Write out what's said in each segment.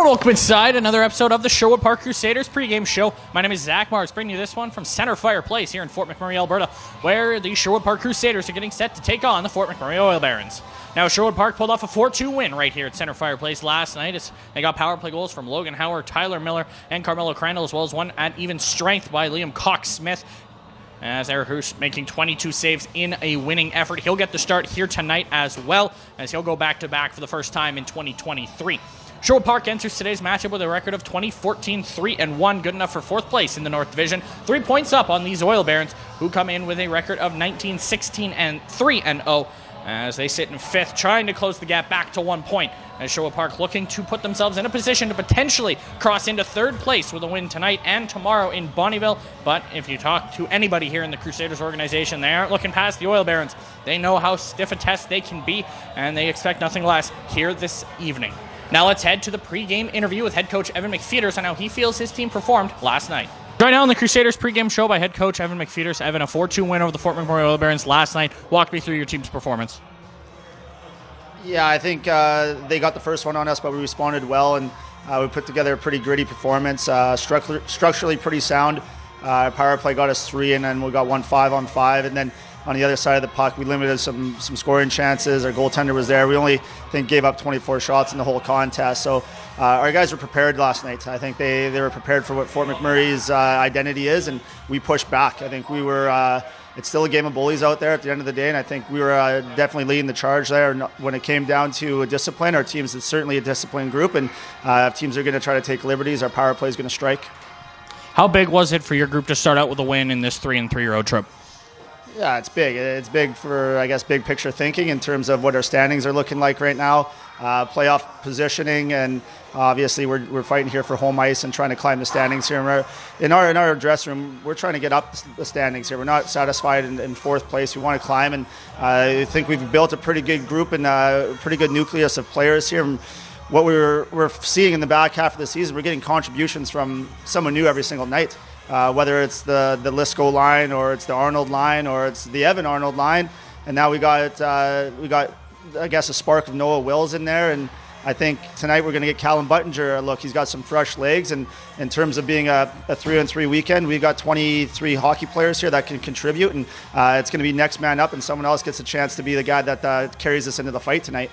Welcome inside another episode of the Sherwood Park Crusaders pregame show. My name is Zach Mars, bringing you this one from Center Fireplace here in Fort McMurray, Alberta, where the Sherwood Park Crusaders are getting set to take on the Fort McMurray Oil Barons. Now, Sherwood Park pulled off a 4-2 win right here at Center Fireplace last night as they got power play goals from Logan Howard, Tyler Miller, and Carmelo Crandall, as well as one at even strength by Liam Cox-Smith. As Eric Roos making 22 saves in a winning effort. He'll get the start here tonight as well, as he'll go back-to-back for the first time in 2023. Sherwood Park enters today's matchup with a record of 20-14-3-1, good enough for fourth place in the North Division. 3 points up on these Oil Barons, who come in with a record of 19-16-3-0, as they sit in fifth, trying to close the gap back to 1 point. As Sherwood Park looking to put themselves in a position to potentially cross into third place with a win tonight and tomorrow in Bonnyville. But if you talk to anybody here in the Crusaders organization, they aren't looking past the Oil Barons. They know how stiff a test they can be, and they expect nothing less here this evening. Now let's head to the pregame interview with head coach Evan McFeeters on how he feels his team performed last night. Joined now on the Crusaders pregame show by head coach Evan McFeeters. Evan, a 4-2 win over the Fort McMurray Oil Barons last night. Walk me through your team's performance. Yeah, I think they got the first one on us, but we responded well, and we put together a pretty gritty performance, structurally pretty sound. Power play got us 3, and then we got 1 5-on-5, and then on the other side of the puck, we limited some scoring chances. Our goaltender was there. We only, gave up 24 shots in the whole contest. So our guys were prepared last night. I think they were prepared for what Fort McMurray's identity is, and we pushed back. I think we were it's still a game of bullies out there at the end of the day, and I think we were definitely leading the charge there. When it came down to discipline, our team is certainly a disciplined group, and if teams are going to try to take liberties, our power play is going to strike. How big was it for your group to start out with a win in this 3-3 road trip? Yeah, it's big. It's big for, big picture thinking in terms of what our standings are looking like right now, playoff positioning, and obviously we're fighting here for home ice and trying to climb the standings here. And in our dressing room, we're trying to get up the standings here. We're not satisfied in fourth place. We want to climb, and I think we've built a pretty good group and a pretty good nucleus of players here. And what we're seeing in the back half of the season, we're getting contributions from someone new every single night. Whether it's the Lisco line, or it's the Arnold line, or it's the Evan Arnold line, and now we got a spark of Noah Wills in there, and I think tonight we're going to get Callum Buttinger a look. He's got some fresh legs, and in terms of being a 3-on-3 weekend, we've got 23 hockey players here that can contribute, and it's going to be next man up, and someone else gets a chance to be the guy that carries us into the fight tonight.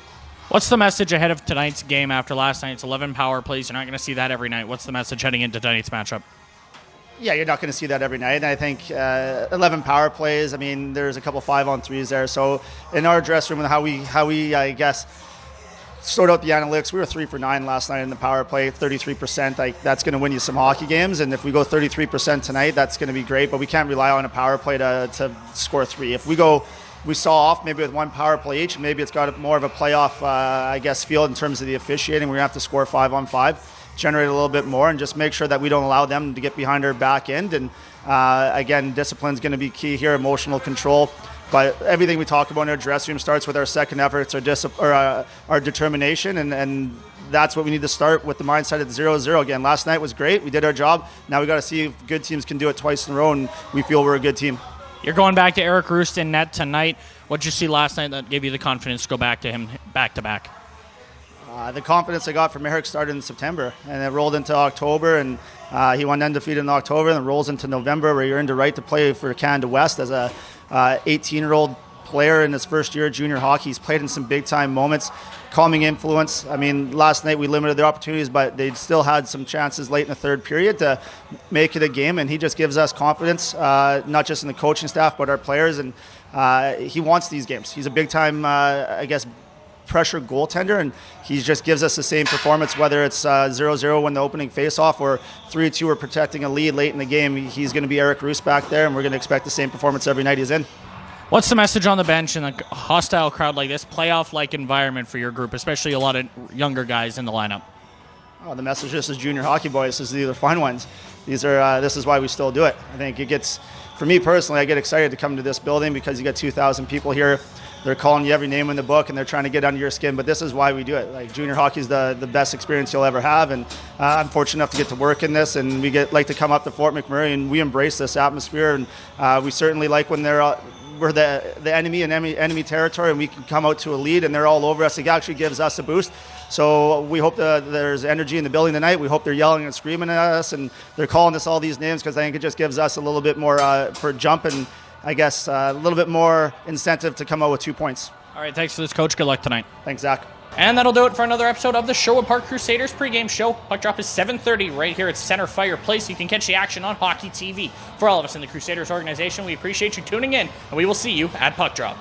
What's the message ahead of tonight's game after last night's 11 power plays? You're not going to see that every night. What's the message heading into tonight's matchup? Yeah, you're not going to see that every night. And I think 11 power plays, there's a couple 5-on-3s there. So in our dressing room and how we sort out the analytics, we were 3 for 9 last night in the power play, 33%. That's going to win you some hockey games. And if we go 33% tonight, that's going to be great. But we can't rely on a power play to score 3. If we saw off maybe with 1 power play each, maybe it's got more of a playoff, feel in terms of the officiating. We're going to have to score 5-on-5. Generate a little bit more and just make sure that we don't allow them to get behind our back end. And again, discipline is going to be key here, emotional control. But everything we talk about in our dressing room starts with our second efforts, our determination, and that's what we need to start with, the mindset at 0-0. Again, last night was great. We did our job. Now we got to see if good teams can do it twice in a row, and we feel we're a good team. You're going back to Eric Roos in net tonight. What did you see last night that gave you the confidence to go back to him back-to-back? The confidence I got from Eric started in September, and it rolled into October, and he went undefeated in October, and it rolls into November, where you're in the right to play for Canada West as a 18-year-old player in his first year of junior hockey. He's played in some big-time moments, calming influence. Last night we limited the opportunities, but they still had some chances late in the third period to make it a game, and he just gives us confidence, not just in the coaching staff, but our players, and he wants these games. He's a big-time, pressure goaltender, and he just gives us the same performance, whether it's 0-0 when the opening face-off or 3-2 or protecting a lead late in the game. He's going to be Eric Roos back there, and we're going to expect the same performance every night he's in. What's the message on the bench in a hostile crowd like this, playoff-like environment for your group, especially a lot of younger guys in the lineup? The message is junior hockey boys. These are the fun ones. This is why we still do it. I think for me personally, I get excited to come to this building because you got 2,000 people here. They're calling you every name in the book, and they're trying to get under your skin. But this is why we do it. Junior hockey is the best experience you'll ever have, and I'm fortunate enough to get to work in this. And we like to come up to Fort McMurray, and we embrace this atmosphere. And we certainly like when we're the enemy in enemy territory, and we can come out to a lead, and they're all over us. It actually gives us a boost. So we hope that there's energy in the building tonight. We hope they're yelling and screaming at us, and they're calling us all these names, because I think it just gives us a little bit more for a jump, and I guess a little bit more incentive to come out with 2 points. All right, thanks for this, Coach. Good luck tonight. Thanks, Zach. And that'll do it for another episode of the Sherwood Park Crusaders pregame show. Puck drop is 7:30 right here at Center Fire Place. You can catch the action on Hockey TV. For all of us in the Crusaders organization, we appreciate you tuning in, and we will see you at puck drop.